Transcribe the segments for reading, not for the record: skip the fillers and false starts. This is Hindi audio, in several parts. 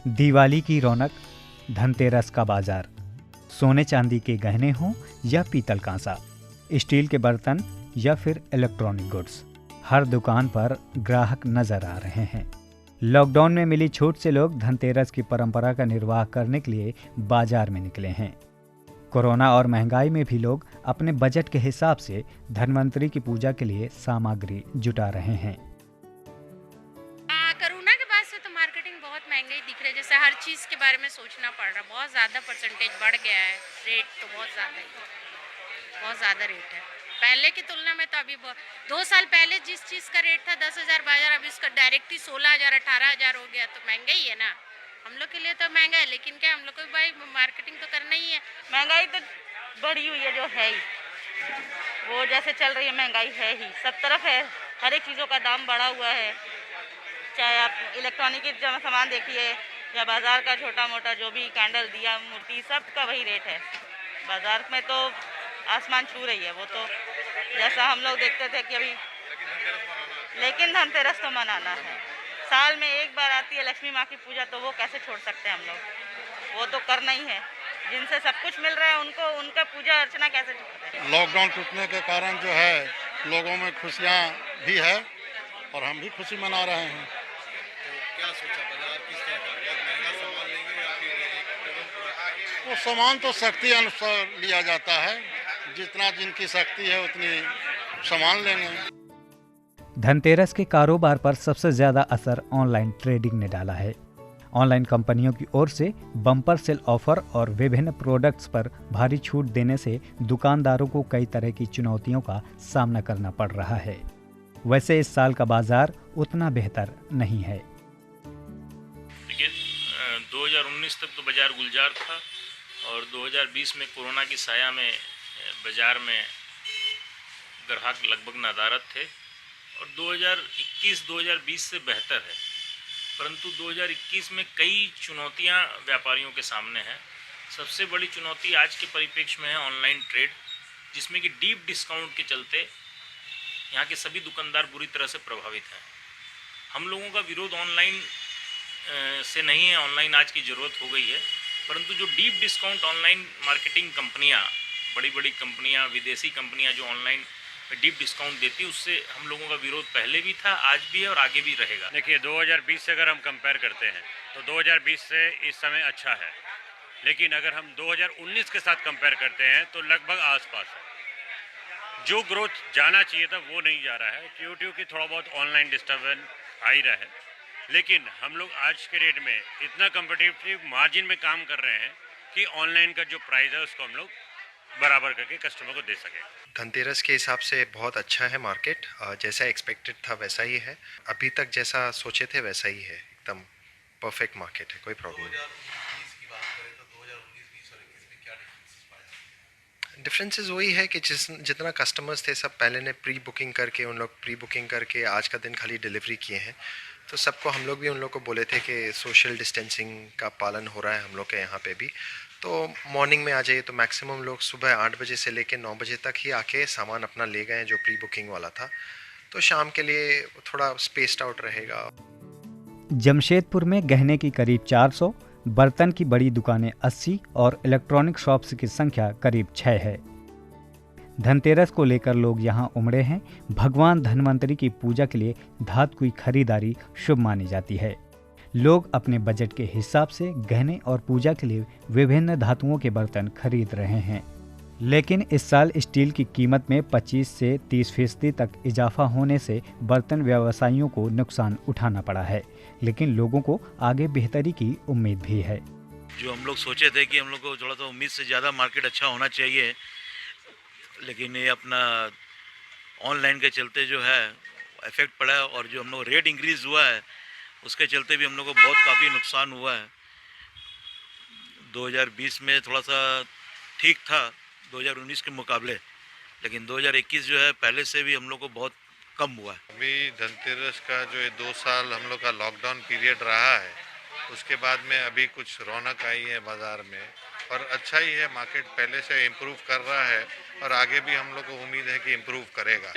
दिवाली की रौनक, धनतेरस का बाजार। सोने चांदी के गहने हों या पीतल कांसा, स्टील के बर्तन या फिर इलेक्ट्रॉनिक गुड्स, हर दुकान पर ग्राहक नजर आ रहे हैं। लॉकडाउन में मिली छूट से लोग धनतेरस की परंपरा का निर्वाह करने के लिए बाजार में निकले हैं। कोरोना और महंगाई में भी लोग अपने बजट के हिसाब से धन्वंतरी की पूजा के लिए सामग्री जुटा रहे हैं। कोरोना के बाद से तो मार्केटिंग बहुत महंगी दिख रही है। जैसे हर चीज़ के बारे में सोचना पड़ रहा है, बहुत ज़्यादा परसेंटेज बढ़ गया है। रेट तो बहुत ज़्यादा है, बहुत ज़्यादा रेट है। पहले की तुलना में तो अभी 2 साल पहले जिस चीज़ का रेट था 10,000 12,000, अभी इसका डायरेक्ट ही 16,000 18,000 हो गया। तो महंगा ही है ना, हम लोग के लिए तो महंगा है, लेकिन क्या हम लोग को भी भाई मार्केटिंग तो करना ही है। महंगाई तो बढ़ी हुई है, जो है ही वो जैसे चल रही है, महंगाई है ही, सब तरफ है। हर एक चीज़ों का दाम बढ़ा हुआ है, चाहे आप इलेक्ट्रॉनिक के सामान देखिए या बाजार का छोटा मोटा जो भी कैंडल दिया मूर्ति सब का वही रेट है। बाजार में तो आसमान छू रही है वो तो, जैसा हम लोग देखते थे कि अभी, लेकिन धनतेरस तो मनाना है। साल में एक बार आती है लक्ष्मी माँ की पूजा, तो वो कैसे छोड़ सकते हैं हम लोग, वो तो करना ही है। जिनसे सब कुछ मिल रहा है उनको, उनका पूजा अर्चना कैसे छोड़ते हैं। लॉकडाउन टूटने के कारण जो है लोगों में खुशियाँ भी है और हम भी खुशी मना रहे हैं। क्या सोचा बाजार किस तरह का, बहुत महंगा सामान लेंगे या फिर एक वो सामान तो शक्ति अनुसार लिया जाता है, जितना जिनकी शक्ति है उतनी सामान लेंगे। धनतेरस के कारोबार पर सबसे ज्यादा असर ऑनलाइन ट्रेडिंग ने डाला है। ऑनलाइन कंपनियों की ओर से बम्पर सेल ऑफर और विभिन्न प्रोडक्ट्स पर भारी छूट देने से दुकानदारों को कई तरह की चुनौतियों का सामना करना पड़ रहा है। वैसे इस साल का बाजार उतना बेहतर नहीं है। देखिए, 2019 तक तो बाजार गुलजार था और 2020 में कोरोना की साया में बाजार में ग्राहक लगभग नदारद थे और 2021-2020 से बेहतर है। परंतु 2021 में कई चुनौतियां व्यापारियों के सामने हैं। सबसे बड़ी चुनौती आज के परिप्रेक्ष्य में है ऑनलाइन ट्रेड, जिसमें कि डीप डिस्काउंट के चलते यहाँ के सभी दुकानदार बुरी तरह से प्रभावित हैं। हम लोगों का विरोध ऑनलाइन से नहीं है, ऑनलाइन आज की ज़रूरत हो गई है, परंतु जो डीप डिस्काउंट ऑनलाइन मार्केटिंग कंपनियाँ, बड़ी बड़ी कंपनियाँ, विदेशी कंपनियाँ जो ऑनलाइन डीप डिस्काउंट देती, उससे हम लोगों का विरोध पहले भी था, आज भी है और आगे भी रहेगा। देखिए, 2020 से अगर हम कंपेयर करते हैं तो 2020 से इस समय अच्छा है, लेकिन अगर हम 2019 के साथ कंपेयर करते हैं तो लगभग आसपास है। जो ग्रोथ जाना चाहिए था वो नहीं जा रहा है, क्योंकि थोड़ा बहुत ऑनलाइन डिस्टर्बेंस आ ही रहा है। लेकिन हम लोग आज के रेट में इतना कम्पिटिटिव मार्जिन में काम कर रहे हैं कि ऑनलाइन का जो प्राइस है उसको हम लोग बराबर करके कस्टमर को दे सके। धनतेरस के हिसाब से बहुत अच्छा है मार्केट, जैसा एक्सपेक्टेड था वैसा ही है। अभी तक जैसा सोचे थे वैसा ही है, एकदम परफेक्ट मार्केट है, कोई प्रॉब्लम नहीं। 2019 की बात करें तो 2019, 20 और 21 में क्या डिफरेंसेस पाया? डिफरेंसेस वही है कि जितना कस्टमर्स थे सब पहले ने प्री बुकिंग करके, उन लोग प्री बुकिंग करके आज का दिन खाली डिलीवरी किए हैं। तो सबको हम लोग भी उन लोग को बोले थे कि सोशल डिस्टेंसिंग का पालन हो रहा है हम लोग के यहाँ पे भी। तो मॉर्निंग में आ जाइए, तो मैक्सिमम लोग सुबह 8 बजे से लेकर 9 बजे तक ही आके सामान अपना ले गए जो प्री बुकिंग वाला था। तो शाम के लिए थोड़ा स्पेस्ड आउट रहेगा। जमशेदपुर में गहने की करीब 400, बर्तन की बड़ी दुकानें 80 और इलेक्ट्रॉनिक शॉप्स की संख्या करीब 6 है। धनतेरस को लेकर लोग यहां उमड़े हैं। भगवान धन्वंतरी की पूजा के लिए धातु की खरीदारी शुभ मानी जाती है। लोग अपने बजट के हिसाब से गहने और पूजा के लिए विभिन्न धातुओं के बर्तन खरीद रहे हैं। लेकिन इस साल स्टील की कीमत में 25 से 30% तक इजाफा होने से बर्तन व्यवसायियों को नुकसान उठाना पड़ा है, लेकिन लोगों को आगे बेहतरी की उम्मीद भी है। जो हम लोग सोचे थे कि हम लोग को थोड़ा सा उम्मीद से ज़्यादा मार्केट अच्छा होना चाहिए, लेकिन ये अपना ऑनलाइन के चलते जो है इफेक्ट पड़ा है और जो हम लोग रेट इंक्रीज़ हुआ है उसके चलते भी हम लोग को बहुत काफ़ी नुकसान हुआ है। 2020 में थोड़ा सा ठीक था 2019 के मुकाबले, लेकिन 2021 जो है पहले से भी हम लोग को बहुत कम हुआ है। अभी धनतेरस का जो 2 साल हम लोग का लॉकडाउन पीरियड रहा है, उसके बाद में अभी कुछ रौनक आई है बाज़ार में और अच्छा ही है। मार्केट पहले से इम्प्रूव कर रहा है और आगे भी हम लोग को उम्मीद है कि इम्प्रूव करेगा।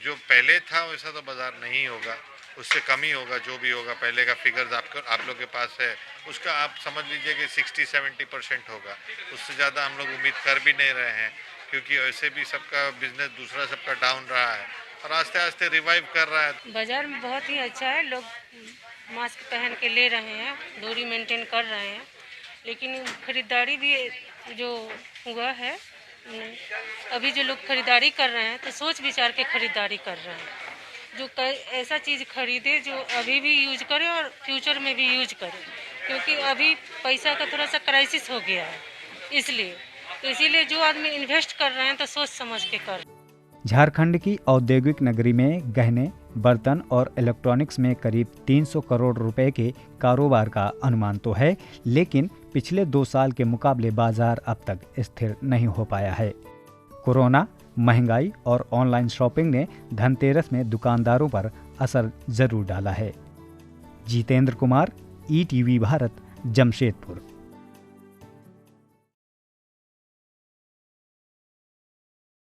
जो पहले था वैसा तो बाज़ार नहीं होगा, उससे कम ही होगा। जो भी होगा पहले का फिगर्स आप लोग के पास है, उसका आप समझ लीजिए कि 60-70% होगा। उससे ज़्यादा हम लोग उम्मीद कर भी नहीं रहे हैं, क्योंकि वैसे भी सबका बिजनेस दूसरा सबका डाउन रहा है और आस्ते आस्ते रिवाइव कर रहा है। बाजार में बहुत ही अच्छा है, लोग मास्क पहन के ले रहे हैं, दूरी मेंटेन कर रहे हैं, लेकिन खरीदारी भी जो हुआ है, अभी जो लोग खरीदारी कर रहे हैं तो सोच विचार के खरीदारी कर रहे हैं। जो ऐसा चीज़ खरीदे जो अभी भी यूज करे और फ्यूचर में भी यूज करे, क्योंकि अभी पैसा का थोड़ा सा क्राइसिस हो गया है, इसीलिए जो आदमी इन्वेस्ट कर रहे हैं तो सोच समझ के कर। झारखंड की औद्योगिक नगरी में गहने, बर्तन और इलेक्ट्रॉनिक्स में करीब 300 करोड़ रुपए के कारोबार का अनुमान तो है, लेकिन पिछले 2 साल के मुकाबले बाजार अब तक स्थिर नहीं हो पाया है। कोरोना, महंगाई और ऑनलाइन शॉपिंग ने धनतेरस में दुकानदारों पर असर जरूर डाला है। जितेंद्र कुमार, ETV भारत, जमशेदपुर।